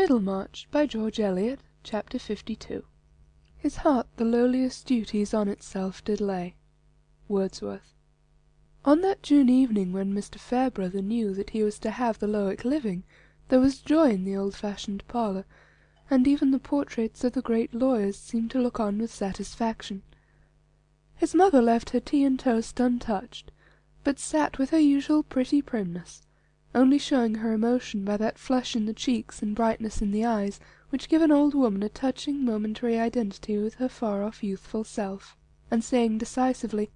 Middlemarch, by George Eliot, Chapter 52. His heart the lowliest duties on itself did lay. Wordsworth. On that June evening when Mr. Fairbrother knew that he was to have the Lowick living, there was joy in the old-fashioned parlour, and even the portraits of the great lawyers seemed to look on with satisfaction. His mother left her tea and toast untouched, but sat with her usual pretty primness, only showing her emotion by that flush in the cheeks and brightness in the eyes which give an old woman a touching momentary identity with her far-off youthful self, and saying decisively,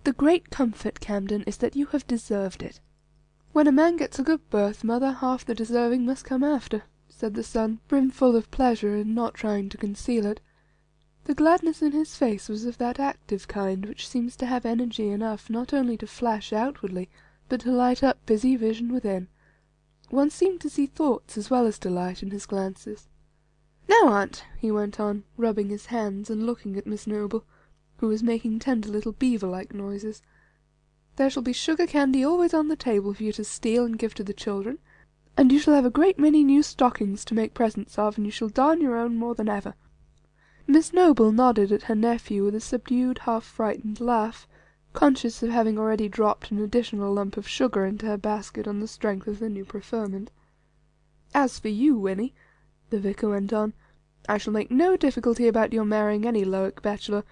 "The great comfort, Camden, is that you have deserved it." "When a man gets a good birth, mother, half the deserving must come after," said the son, brimful of pleasure and not trying to conceal it. The gladness in his face was of that active kind which seems to have energy enough not only to flash outwardly, but to light up busy vision within. One seemed to see thoughts as well as delight in his glances. "Now, aunt," he went on, rubbing his hands and looking at Miss Noble, who was making tender little beaver-like noises, "there shall be sugar candy always on the table for you to steal and give to the children, and you shall have a great many new stockings to make presents of, and you shall darn your own more than ever." Miss Noble nodded at her nephew with a subdued, half-frightened laugh, conscious of having already dropped an additional lump of sugar into her basket on the strength of the new preferment. "As for you, Winnie," the vicar went on, "I shall make no difficulty about your marrying any Lowick bachelor.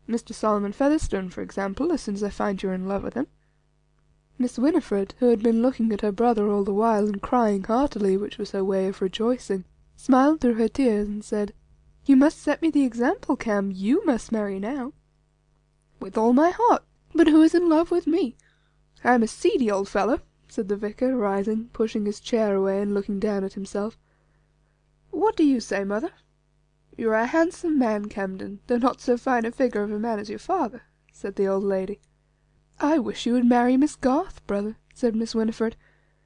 Mr. Solomon Featherstone, for example, as soon as I find you are in love with him." Miss Winifred, who had been looking at her brother all the while and crying heartily, which was her way of rejoicing, smiled through her tears and said, "You must set me the example, Cam. You must marry now." "With all my heart. But who is in love with me? I am a seedy old fellow," said the vicar, rising, pushing his chair away and looking down at himself. "What do you say, mother?" "You are a handsome man, Camden, though not so fine a figure of a man as your father," said the old lady. "I wish you would marry Miss Garth, brother," said Miss Winifred.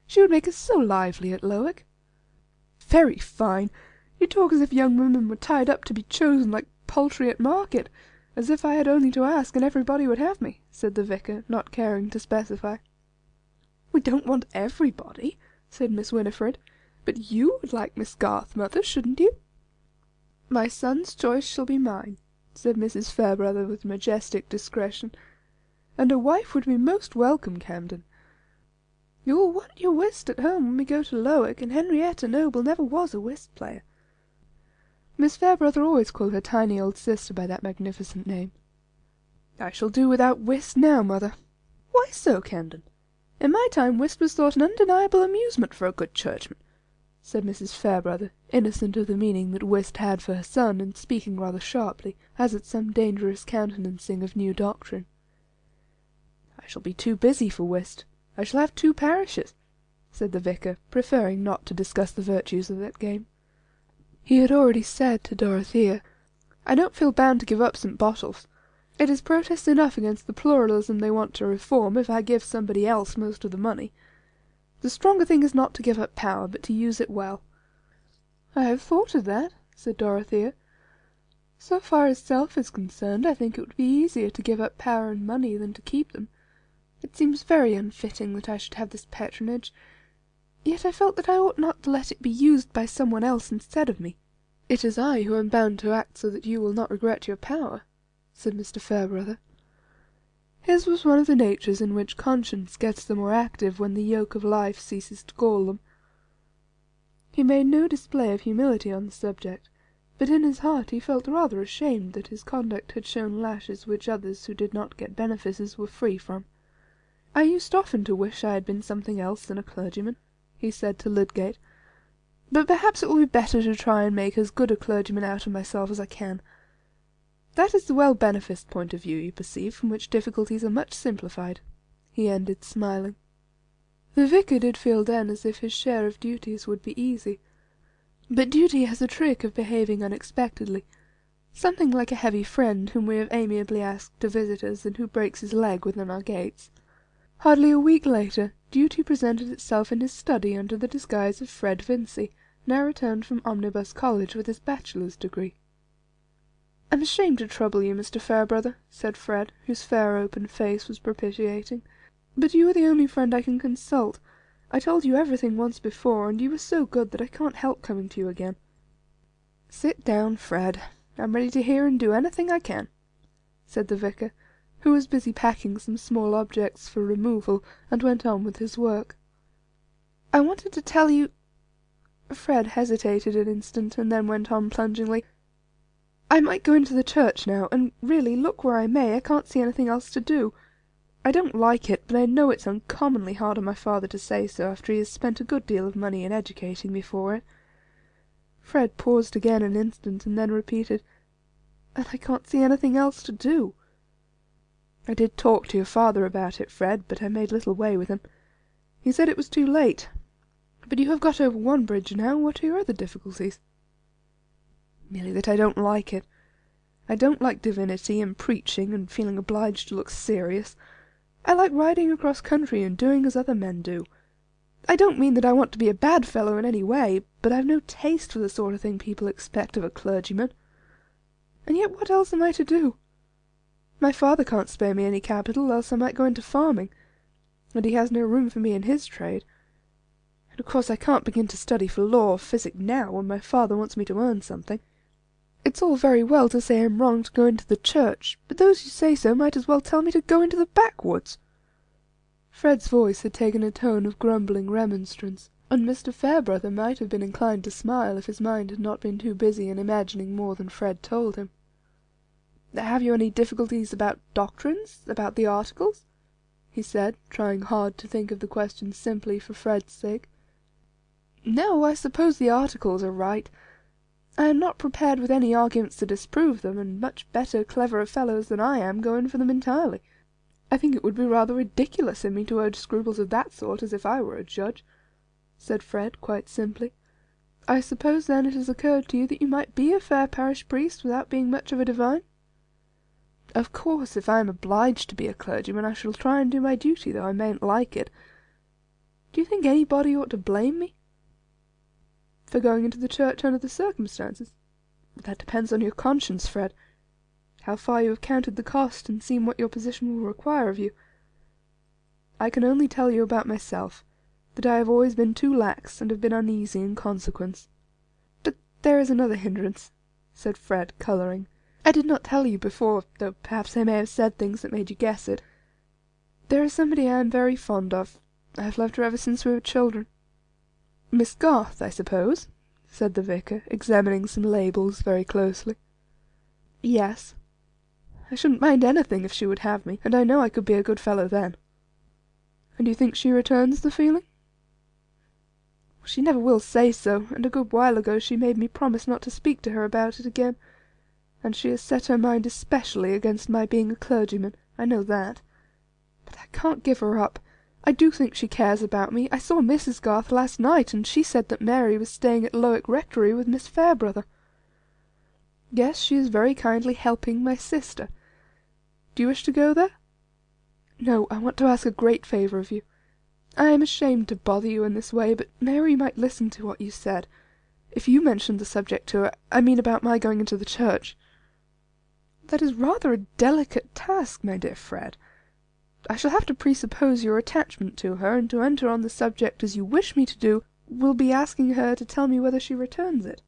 "She would make us so lively at Lowick." "Very fine! You talk as if young women were tied up to be chosen like poultry at market, as if I had only to ask and everybody would have me," said the vicar, not caring to specify. "We don't want everybody," said Miss Winifred, "but you would like Miss Garth, mother, shouldn't you?" "My son's choice shall be mine," said Mrs. Fairbrother with majestic discretion, "and a wife would be most welcome, Camden. You will want your whist at home when we go to Lowick, and Henrietta Noble never was a whist player." Miss Fairbrother always called her tiny old sister by that magnificent name. "I shall do without whist now, mother." "Why so, Camden? In my time whist was thought an undeniable amusement for a good churchman," said Mrs. Fairbrother, innocent of the meaning that whist had for her son, and speaking rather sharply, as at some dangerous countenancing of new doctrine. "I shall be too busy for whist. I shall have 2 parishes," said the vicar, preferring not to discuss the virtues of that game. He had already said to Dorothea, "I don't feel bound to give up St. Botolph's. It is protest enough against the pluralism they want to reform, if I give somebody else most of the money. The stronger thing is not to give up power, but to use it well." "I have thought of that," said Dorothea. "So far as self is concerned, I think it would be easier to give up power and money than to keep them. It seems very unfitting that I should have this patronage, yet I felt that I ought not to let it be used by some one else instead of me." "It is I who am bound to act so that you will not regret your power," said Mr. Fairbrother. His was one of the natures in which conscience gets the more active when the yoke of life ceases to gall them. He made no display of humility on the subject, but in his heart he felt rather ashamed that his conduct had shown lashes which others who did not get benefices were free from. "I used often to wish I had been something else than a clergyman," he said to Lydgate, "but perhaps it will be better to try and make as good a clergyman out of myself as I can. That is the well beneficed point of view, you perceive, from which difficulties are much simplified," he ended, smiling. The vicar did feel then as if his share of duties would be easy, but duty has a trick of behaving unexpectedly, something like a heavy friend whom we have amiably asked to visit us, and who breaks his leg within our gates. Hardly a week later, duty presented itself in his study under the disguise of Fred Vincy, now returned from Omnibus College with his bachelor's degree. "I'm ashamed to trouble you, Mr. Fairbrother," said Fred, whose fair open face was propitiating, "but you are the only friend I can consult, I told you everything once before, and you were so good that I can't help coming to you again." "Sit down, Fred. I'm ready to hear and do anything I can," said the vicar, who was busy packing some small objects for removal, and went on with his work. "I wanted to tell you—" Fred hesitated an instant, and then went on plungingly. "I might go into the church now, and really, look where I may, I can't see anything else to do. I don't like it, but I know it's uncommonly hard on my father to say so, after he has spent a good deal of money in educating me for it." Fred paused again an instant, and then repeated, "And I can't see anything else to do." "I did talk to your father about it, Fred, but I made little way with him. He said it was too late. But you have got over one bridge now. What are your other difficulties?" "Merely that I don't like it. I don't like divinity and preaching and feeling obliged to look serious. I like riding across country and doing as other men do. I don't mean that I want to be a bad fellow in any way, but I've no taste for the sort of thing people expect of a clergyman. And yet what else am I to do? My father can't spare me any capital, else I might go into farming, and he has no room for me in his trade. And of course I can't begin to study for law or physic now, when my father wants me to earn something. It's all very well to say I'm wrong to go into the church, but those who say so might as well tell me to go into the backwoods." Fred's voice had taken a tone of grumbling remonstrance, and Mr. Fairbrother might have been inclined to smile if his mind had not been too busy in imagining more than Fred told him. "Have you any difficulties about doctrines, about the articles?" he said, trying hard to think of the question simply for Fred's sake. "No, I suppose the articles are right. I am not prepared with any arguments to disprove them, and much better, cleverer fellows than I am go in for them entirely. I think it would be rather ridiculous in me to urge scruples of that sort as if I were a judge," said Fred, quite simply. "I suppose, then, it has occurred to you that you might be a fair parish priest without being much of a divine? Of course, if I am obliged to be a clergyman, I shall try and do my duty, though I mayn't like it. Do you think anybody ought to blame me for going into the church under the circumstances? That depends on your conscience, Fred. How far you have counted the cost, and seen what your position will require of you. I can only tell you about myself, that I have always been too lax, and have been uneasy in consequence. But there is another hindrance," said Fred, colouring. "I did not tell you before, though perhaps I may have said things that made you guess it. There is somebody I am very fond of. I have loved her ever since we were children." "Miss Garth, I suppose?" said the vicar, examining some labels very closely. "Yes. I shouldn't mind anything if she would have me, and I know I could be a good fellow then." "And you think she returns the feeling?" "She never will say so, and a good while ago she made me promise not to speak to her about it again, and she has set her mind especially against my being a clergyman, I know that. But I can't give her up. I do think she cares about me. I saw Mrs. Garth last night, and she said that Mary was staying at Lowick Rectory with Miss Fairbrother. Yes, she is very kindly helping my sister. Do you wish to go there? No, I want to ask a great favour of you. I am ashamed to bother you in this way, but Mary might listen to what you said. If you mentioned the subject to her, I mean about my going into the church." "That is rather a delicate task, my dear Fred. I shall have to presuppose your attachment to her, and to enter on the subject as you wish me to do, will be asking her to tell me whether she returns it."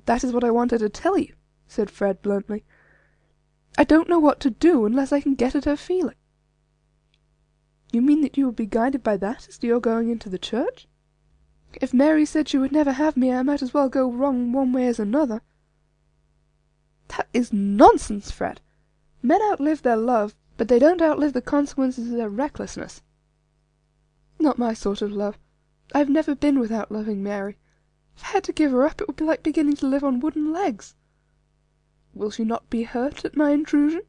"That is what I wanted to tell you," said Fred bluntly. "I don't know what to do unless I can get at her feeling." "You mean that you will be guided by that as to your going into the church? If Mary said she would never have me, I might as well go wrong one way as another." "That is nonsense, Fred. Men outlive their love, but they don't outlive the consequences of their recklessness." "Not my sort of love. I have never been without loving Mary. If I had to give her up, it would be like beginning to live on wooden legs." "Will she not be hurt at my intrusion?"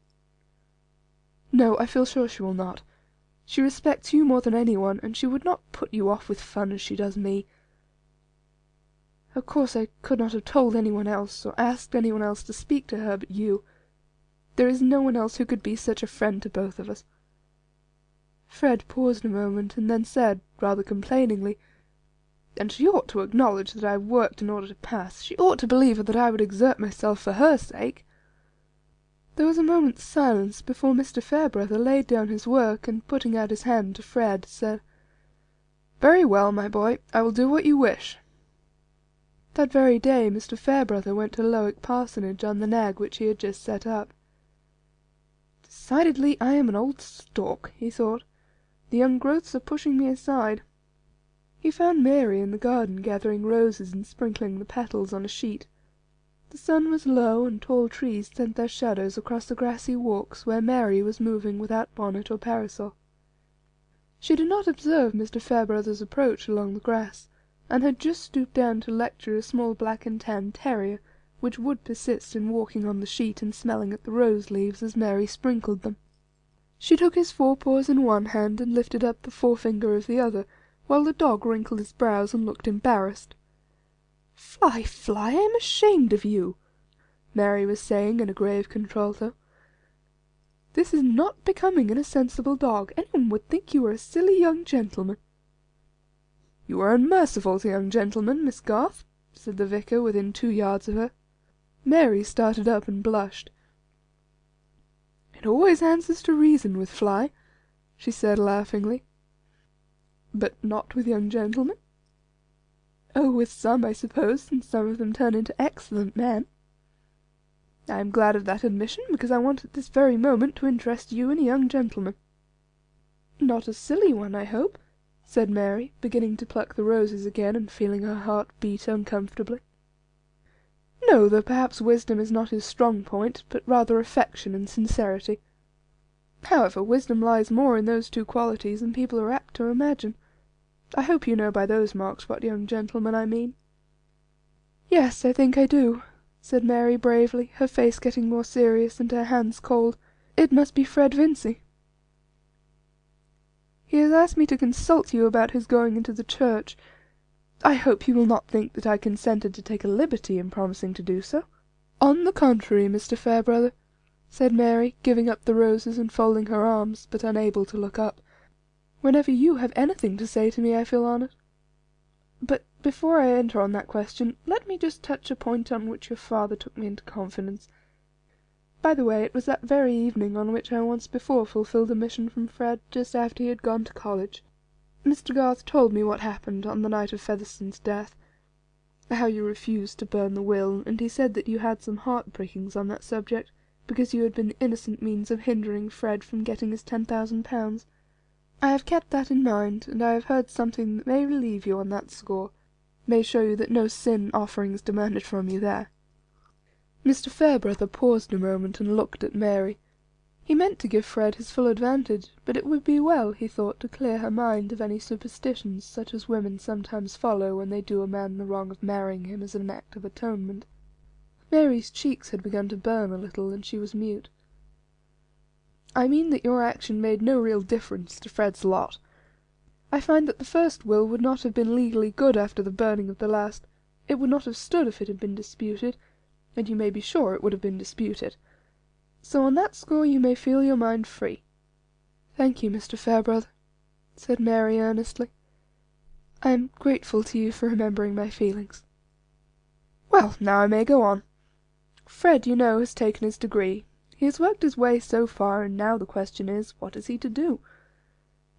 "No, I feel sure she will not. She respects you more than any one, and she would not put you off with fun as she does me. Of course I could not have told any one else, or asked any one else to speak to her but you. There is no one else who could be such a friend to both of us." Fred paused a moment, and then said, rather complainingly, "And she ought to acknowledge that I have worked in order to pass. She ought to believe that I would exert myself for her sake." There was a moment's silence before Mr. Fairbrother laid down his work, and putting out his hand to Fred, said, "Very well, my boy, I will do what you wish." That very day Mr. Fairbrother went to Lowick Parsonage on the nag which he had just set up. "Decidedly I am an old stork," he thought. "The young growths are pushing me aside." He found Mary in the garden gathering roses and sprinkling the petals on a sheet. The sun was low, and tall trees sent their shadows across the grassy walks where Mary was moving without bonnet or parasol. She did not observe Mr. Fairbrother's approach along the grass, and had just stooped down to lecture a small black and tan terrier, which would persist in walking on the sheet and smelling at the rose leaves as Mary sprinkled them. She took his forepaws in one hand and lifted up the forefinger of the other, while the dog wrinkled his brows and looked embarrassed. "Fly, Fly, I am ashamed of you," Mary was saying in a grave contralto. "This is not becoming in a sensible dog. Anyone would think you were a silly young gentleman." "You are unmerciful to young gentlemen, Miss Garth," said the vicar within 2 yards of her. Mary started up and blushed. "It always answers to reason with Fly," she said laughingly. "But not with young gentlemen?" "Oh, with some, I suppose, and some of them turn into excellent men." "I am glad of that admission, because I want at this very moment to interest you in a young gentleman." "Not a silly one, I hope," said Mary, beginning to pluck the roses again, and feeling her heart beat uncomfortably. "No, though perhaps wisdom is not his strong point, but rather affection and sincerity. However, wisdom lies more in those two qualities than people are apt to imagine. I hope you know by those marks what young gentleman I mean." "Yes, I think I do," said Mary bravely, her face getting more serious and her hands cold. "It must be Fred Vincy." "He has asked me to consult you about his going into the church. I hope you will not think that I consented to take a liberty in promising to do so." "On the contrary, Mr. Fairbrother," said Mary, giving up the roses and folding her arms, but unable to look up. "Whenever you have anything to say to me, I feel honoured. But before I enter on that question, let me just touch a point on which your father took me into confidence. By the way, it was that very evening on which I once before fulfilled a mission from Fred, just after he had gone to college. Mr. Garth told me what happened on the night of Featherstone's death, how you refused to burn the will, and he said that you had some heart-breakings on that subject, because you had been the innocent means of hindering Fred from getting his £10,000. I have kept that in mind, and I have heard something that may relieve you on that score, may show you that no sin offering is demanded from you there." Mr. Fairbrother paused a moment and looked at Mary. He meant to give Fred his full advantage, but it would be well, he thought, to clear her mind of any superstitions such as women sometimes follow when they do a man the wrong of marrying him as an act of atonement. Mary's cheeks had begun to burn a little, and she was mute. "I mean that your action made no real difference to Fred's lot. I find that the first will would not have been legally good after the burning of the last. It would not have stood if it had been disputed, and you may be sure it would have been disputed. So on that score you may feel your mind free." "Thank you, Mr. Fairbrother," said Mary earnestly. "I am grateful to you for remembering my feelings." "Well, now I may go on. Fred, you know, has taken his degree. He has worked his way so far, and now the question is, what is he to do?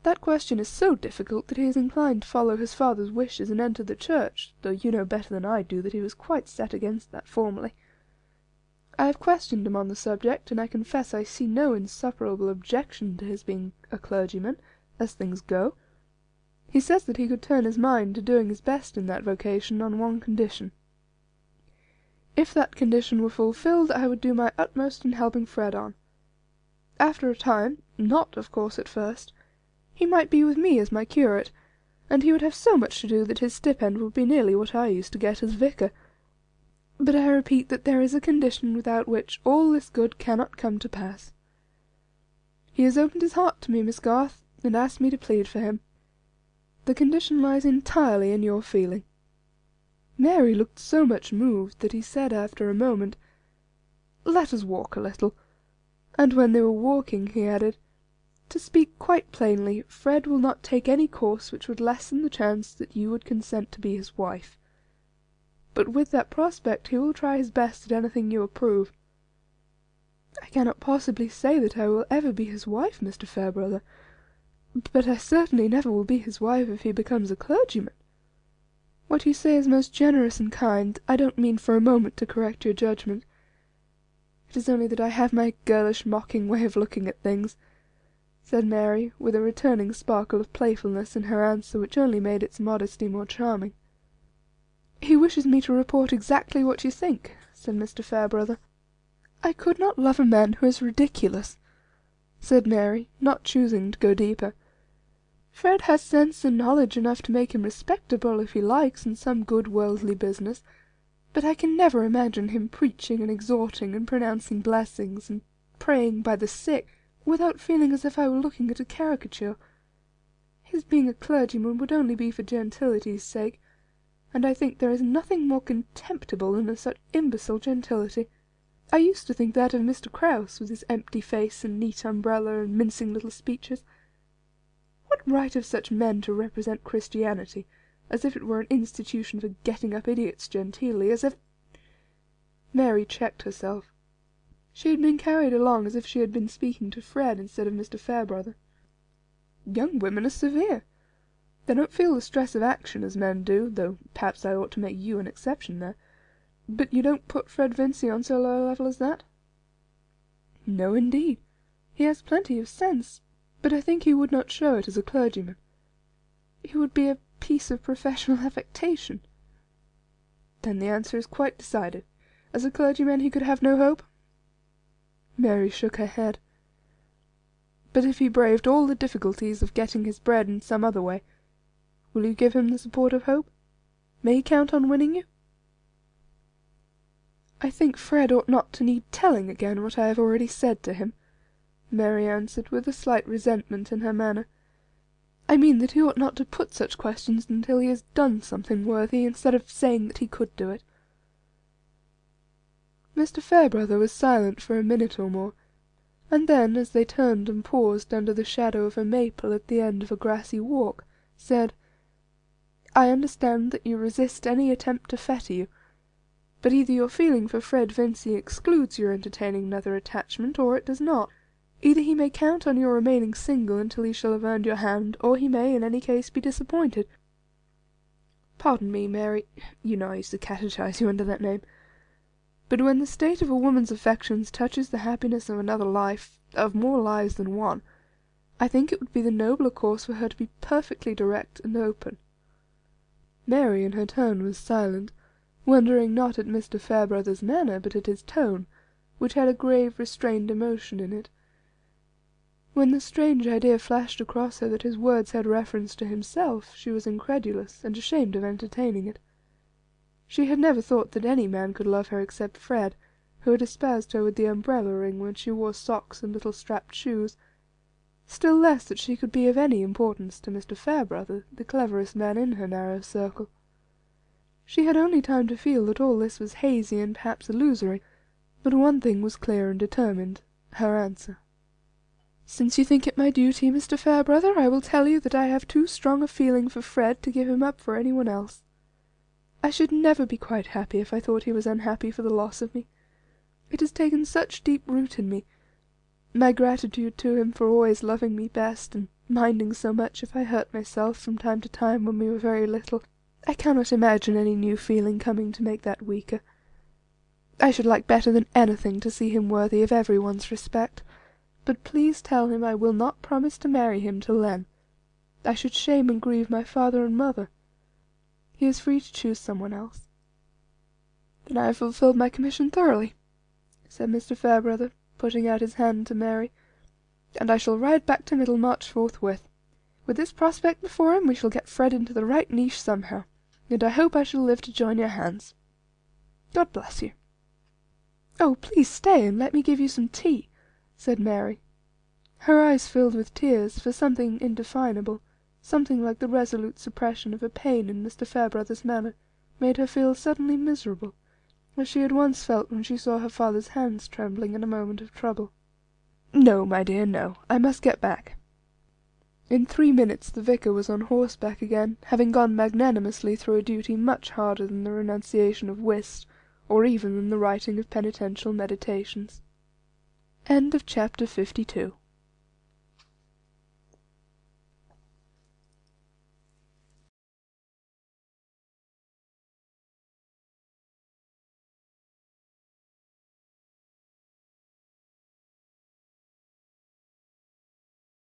That question is so difficult that he is inclined to follow his father's wishes and enter the church, though you know better than I do that he was quite set against that formerly. I have questioned him on the subject, and I confess I see no insuperable objection to his being a clergyman, as things go. He says that he could turn his mind to doing his best in that vocation on one condition. If that condition were fulfilled, I would do my utmost in helping Fred on. After a time, not, of course, at first, he might be with me as my curate, and he would have so much to do that his stipend would be nearly what I used to get as vicar. But I repeat that there is a condition without which all this good cannot come to pass. He has opened his heart to me, Miss Garth, and asked me to plead for him. The condition lies entirely in your feeling." Mary looked so much moved that he said after a moment, "Let us walk a little," and when they were walking he added, "To speak quite plainly, Fred will not take any course which would lessen the chance that you would consent to be his wife. But with that prospect he will try his best at anything you approve." "I cannot possibly say that I will ever be his wife, Mr. Fairbrother. But I certainly never will be his wife if he becomes a clergyman. What you say is most generous and kind. I don't mean for a moment to correct your judgment. It is only that I have my girlish, mocking way of looking at things," said Mary, with a returning sparkle of playfulness in her answer which only made its modesty more charming. "He wishes me to report exactly what you think," said Mr. Fairbrother. "I could not love a man who is ridiculous," said Mary, not choosing to go deeper. "Fred has sense and knowledge enough to make him respectable if he likes in some good worldly business, but I can never imagine him preaching and exhorting and pronouncing blessings and praying by the sick without feeling as if I were looking at a caricature. His being a clergyman would only be for gentility's sake, and I think there is nothing more contemptible than such imbecile gentility. I used to think that of Mr. Kraus, with his empty face and neat umbrella and mincing little speeches. What right have such men to represent Christianity, as if it were an institution for getting up idiots genteelly, as if—" Mary checked herself. She had been carried along as if she had been speaking to Fred instead of Mr. Fairbrother. "Young women are severe. They don't feel the stress of action as men do, though perhaps I ought to make you an exception there. But you don't put Fred Vincy on so low a level as that?" "No, indeed. He has plenty of sense, but I think he would not show it as a clergyman. He would be a piece of professional affectation." "Then the answer is quite decided. As a clergyman he could have no hope?" Mary shook her head. "But if he braved all the difficulties of getting his bread in some other way, will you give him the support of hope? May he count on winning you?" "I think Fred ought not to need telling again what I have already said to him," Mary answered, with a slight resentment in her manner. "I mean that he ought not to put such questions until he has done something worthy, instead of saying that he could do it." Mr. Fairbrother was silent for a minute or more, and then, as they turned and paused under the shadow of a maple at the end of a grassy walk, said, "I understand that you resist any attempt to fetter you, but either your feeling for Fred Vincy excludes your entertaining another attachment, or it does not. Either he may count on your remaining single until he shall have earned your hand, or he may, in any case, be disappointed. Pardon me, Mary, you know I used to catechize you under that name, but when the state of a woman's affections touches the happiness of another life, of more lives than one, I think it would be the nobler course for her to be perfectly direct and open." Mary, in her turn, was silent, wondering not at Mr. Fairbrother's manner, but at his tone, which had a grave, restrained emotion in it. When the strange idea flashed across her that his words had reference to himself, she was incredulous and ashamed of entertaining it. She had never thought that any man could love her except Fred, who had espoused her with the umbrella ring when she wore socks and little strapped shoes, still less that she could be of any importance to Mr. Fairbrother, the cleverest man in her narrow circle. She had only time to feel that all this was hazy and perhaps illusory, but one thing was clear and determined, her answer. "Since you think it my duty, Mr. Fairbrother, I will tell you that I have too strong a feeling for Fred to give him up for any one else. I should never be quite happy if I thought he was unhappy for the loss of me. It has taken such deep root in me, my gratitude to him for always loving me best, and minding so much if I hurt myself from time to time when we were very little. I cannot imagine any new feeling coming to make that weaker. I should like better than anything to see him worthy of every one's respect. But please tell him I will not promise to marry him till then. I should shame and grieve my father and mother. He is free to choose someone else." "Then I have fulfilled my commission thoroughly," said Mr. Fairbrother, putting out his hand to Mary, "and I shall ride back to Middlemarch forthwith. With this prospect before him, we shall get Fred into the right niche somehow, and I hope I shall live to join your hands. God bless you." "Oh, please stay and let me give you some tea," said Mary. Her eyes filled with tears, for something indefinable, something like the resolute suppression of a pain in Mr. Fairbrother's manner, made her feel suddenly miserable, as she had once felt when she saw her father's hands trembling in a moment of trouble. "No, my dear, no. I must get back." In 3 minutes the vicar was on horseback again, having gone magnanimously through a duty much harder than the renunciation of whist, or even than the writing of penitential meditations. Chapter 52